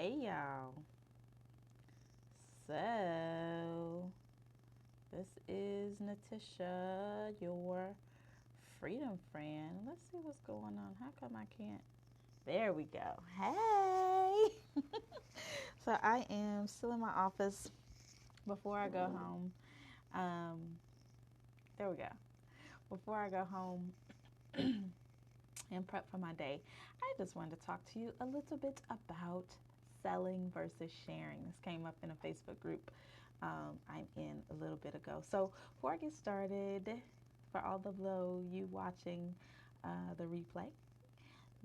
Hey y'all. So, this is Natisha, your freedom friend. Let's see what's going on. How come I can't? There we go. Hey! So, I am still in my office before I go home. Um, there we go. Before I go home and prep for my day, I just wanted to talk to you a little bit about selling versus sharing. This came up in a Facebook group I'm in a little bit ago. So before I get started, for all of you watching the replay,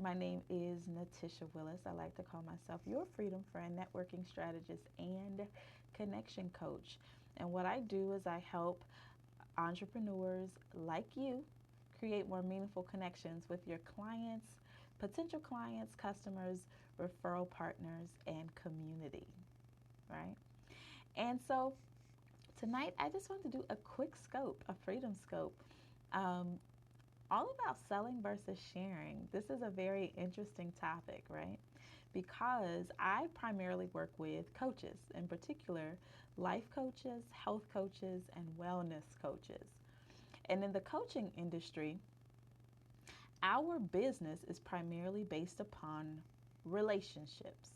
my name is Natisha Willis. I like to call myself your freedom friend, networking strategist, and connection coach. And what I do is I help entrepreneurs like you create more meaningful connections with your clients, potential clients, customers, referral partners, and community, right? And so tonight, I just want to do a quick scope, a freedom scope, um, all about selling versus sharing. This is a very interesting topic, right? Because I primarily work with coaches, in particular, life coaches, health coaches, and wellness coaches. And in the coaching industry, our business is primarily based upon relationships.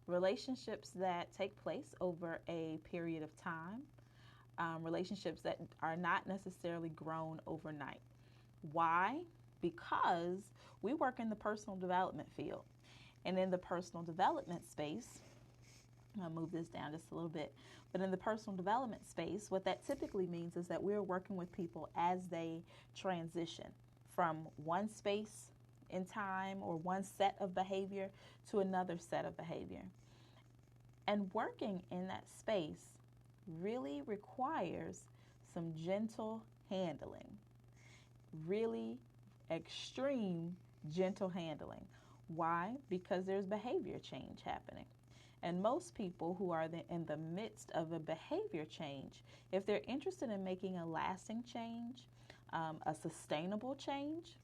Relationships that take place over a period of time, relationships that are not necessarily grown overnight. Why? Because we work in the personal development field. And in the personal development space, I'll move this down just a little bit. But in the personal development space, what that typically means is that we're working with people as they transition from one space in time or one set of behavior to another set of behavior. And working in that space really requires some gentle handling, really extreme gentle handling. Why? Because there's behavior change happening. And most people who are in the midst of a behavior change, if they're interested in making a lasting change, a sustainable change,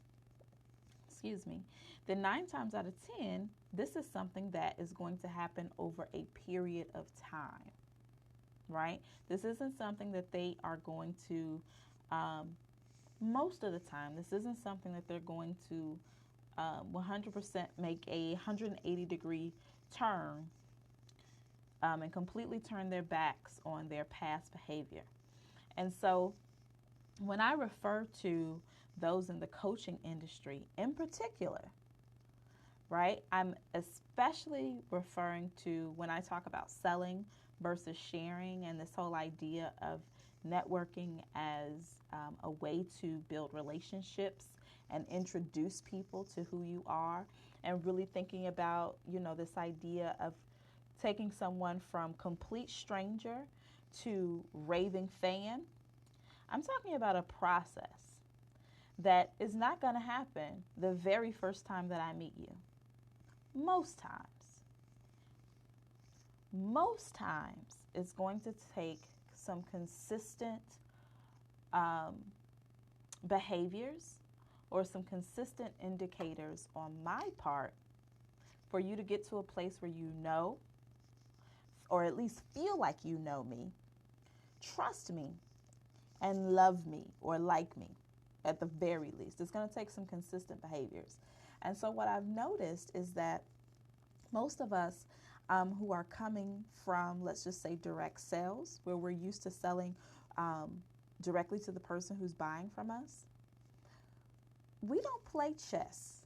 then 9 times out of 10, this is something that is going to happen over a period of time, right? This isn't something that they are going to, most of the time, this isn't something that they're going to 100% make a 180-degree turn and completely turn their backs on their past behavior. And so when I refer to those in the coaching industry in particular, right, I'm especially referring to when I talk about selling versus sharing and this whole idea of networking as a way to build relationships and introduce people to who you are, and really thinking about, this idea of taking someone from complete stranger to raving fan. I'm talking about a process that is not going to happen the very first time that I meet you. Most times it's going to take some consistent behaviors or some consistent indicators on my part for you to get to a place where you know, or at least feel like you know me, trust me, and love me or like me at the very least. It's going to take some consistent behaviors. And so what I've noticed is that most of us who are coming from, let's just say, direct sales, where we're used to selling directly to the person who's buying from us, we don't play chess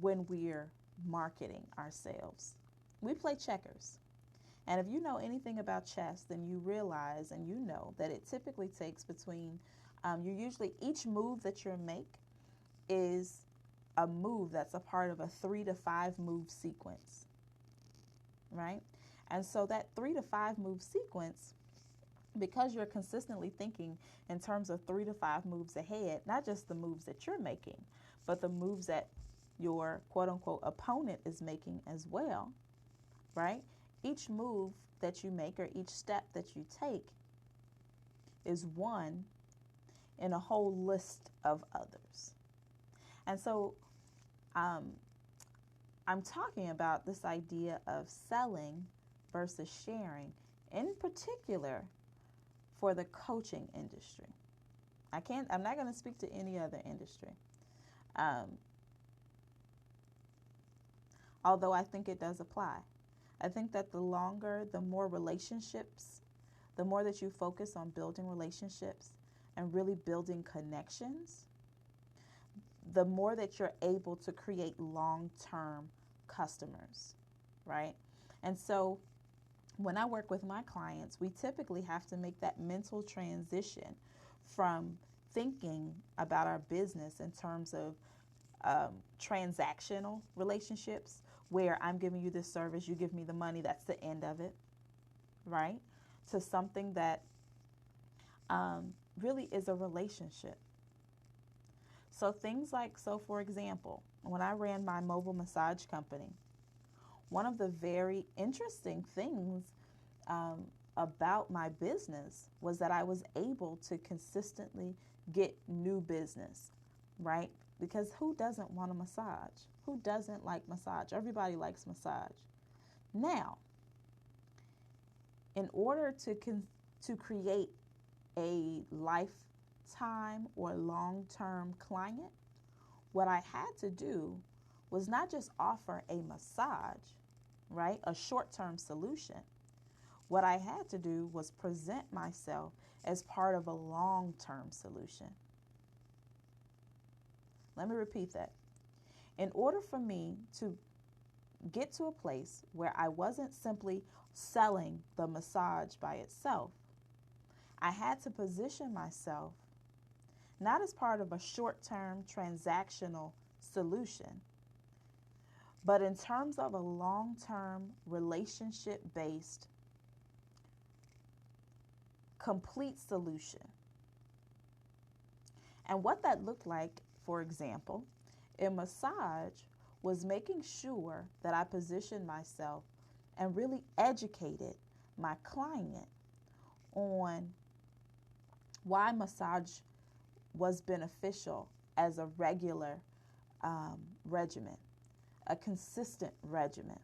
when we're marketing ourselves. We play checkers. And if you know anything about chess, then you realize and you know that it typically takes between, each move that you make is a move that's a part of a 3 to 5 move sequence, right? And so that 3 to 5 move sequence, because you're consistently thinking in terms of 3 to 5 moves ahead, not just the moves that you're making, but the moves that your quote unquote opponent is making as well, right? Each move that you make or each step that you take is one in a whole list of others. And so I'm talking about this idea of selling versus sharing, in particular for the coaching industry. I'm not going to speak to any other industry. Although I think it does apply. I think that the more relationships, the more that you focus on building relationships and really building connections, the more that you're able to create long-term customers, right? And so when I work with my clients, we typically have to make that mental transition from thinking about our business in terms of transactional relationships, where I'm giving you this service, you give me the money, that's the end of it, right? To something that really is a relationship. So things like, for example, when I ran my mobile massage company, one of the very interesting things about my business was that I was able to consistently get new business, right? Because who doesn't want a massage? Who doesn't like massage? Everybody likes massage. Now, in order to create a lifetime or long-term client, what I had to do was not just offer a massage, right? A short-term solution. What I had to do was present myself as part of a long-term solution. Let me repeat that. In order for me to get to a place where I wasn't simply selling the massage by itself, I had to position myself not as part of a short-term transactional solution, but in terms of a long-term relationship-based complete solution. And what that looked like, for example, in massage, was making sure that I positioned myself and really educated my client on why massage was beneficial as a regular regimen, a consistent regimen,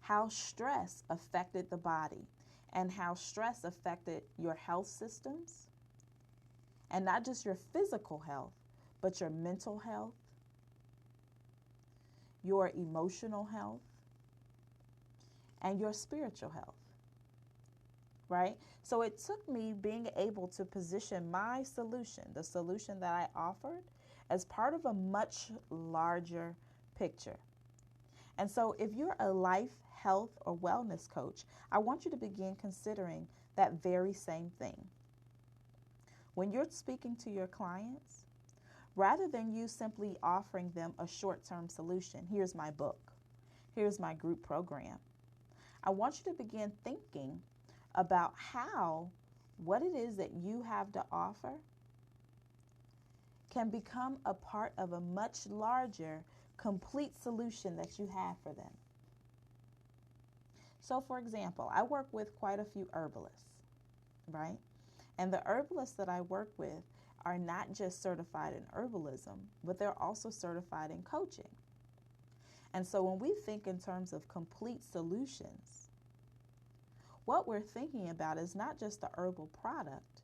how stress affected the body and how stress affected your health systems, and not just your physical health, but your mental health, your emotional health, and your spiritual health, right? So it took me being able to position my solution, the solution that I offered, as part of a much larger picture. And so if you're a life, health, or wellness coach, I want you to begin considering that very same thing. When you're speaking to your clients, rather than you simply offering them a short-term solution, here's my book, here's my group program, I want you to begin thinking about how what it is that you have to offer can become a part of a much larger, complete solution that you have for them. So, for example, I work with quite a few herbalists, right? And the herbalists that I work with are not just certified in herbalism, but they're also certified in coaching. And so when we think in terms of complete solutions, what we're thinking about is not just the herbal product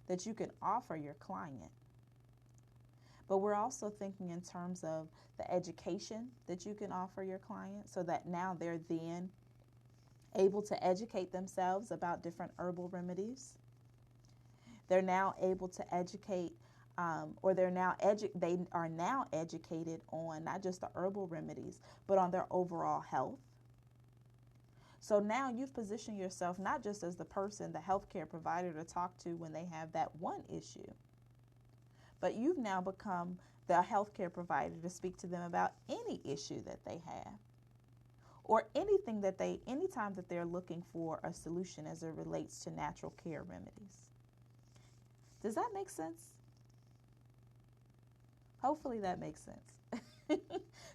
that you can offer your client, but we're also thinking in terms of the education that you can offer your client, so that now they're then able to educate themselves about different herbal remedies. They're now able to educate, they are now educated on not just the herbal remedies, but on their overall health. So now you've positioned yourself not just as the person, the healthcare provider to talk to when they have that one issue, but you've now become the healthcare provider to speak to them about any issue that they have, or anything that anytime that they're looking for a solution as it relates to natural care remedies. Does that make sense? Hopefully that makes sense.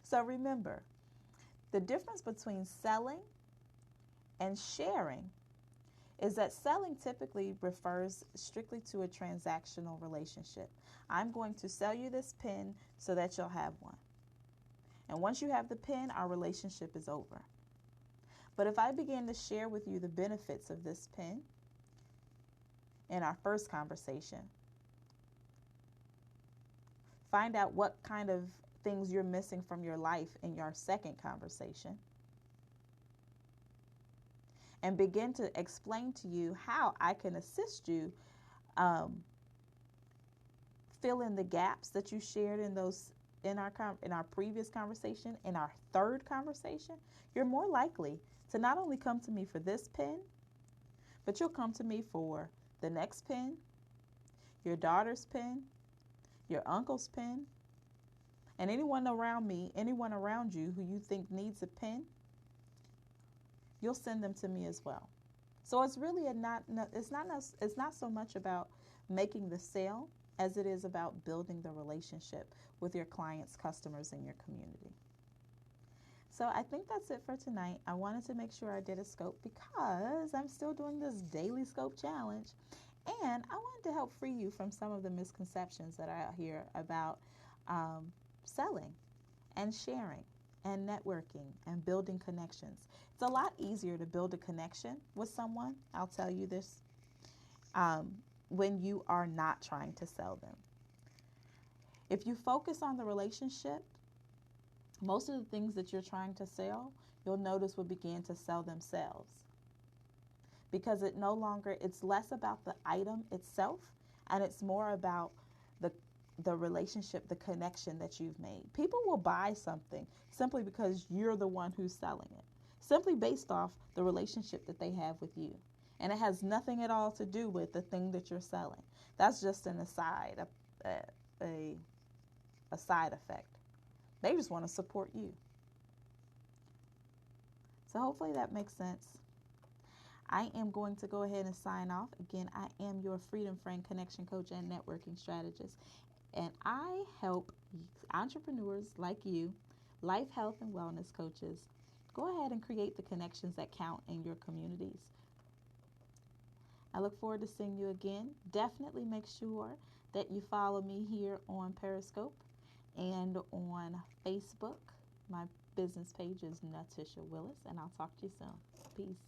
So remember, the difference between selling and sharing is that selling typically refers strictly to a transactional relationship. I'm going to sell you this pen so that you'll have one. And once you have the pen, our relationship is over. But if I begin to share with you the benefits of this pen in our first conversation, find out what kind of things you're missing from your life in your second conversation, and begin to explain to you how I can assist you fill in the gaps that you shared in our previous conversation, in our third conversation, you're more likely to not only come to me for this pen, but you'll come to me for the next pen, your daughter's pen, your uncle's pen, and anyone around me, anyone around you who you think needs a pen, you'll send them to me as well. So it's really it's not so much about making the sale as it is about building the relationship with your clients, customers, and your community. So I think that's it for tonight. I wanted to make sure I did a scope because I'm still doing this daily scope challenge, and I wanted to help free you from some of the misconceptions that I hear about selling and sharing and networking and building connections. It's a lot easier to build a connection with someone, I'll tell you this, when you are not trying to sell them. If you focus on the relationship, most of the things that you're trying to sell, you'll notice will begin to sell themselves. Because it's less about the item itself, and it's more about the relationship, the connection that you've made. People will buy something simply because you're the one who's selling it, simply based off the relationship that they have with you. And it has nothing at all to do with the thing that you're selling. That's just an aside, a side effect. They just want to support you. So hopefully that makes sense. I am going to go ahead and sign off. Again, I am your Freedom Friend Connection Coach and Networking Strategist. And I help entrepreneurs like you, life, health, and wellness coaches, go ahead and create the connections that count in your communities. I look forward to seeing you again. Definitely make sure that you follow me here on Periscope and on Facebook. My business page is Natisha Willis, and I'll talk to you soon. Peace.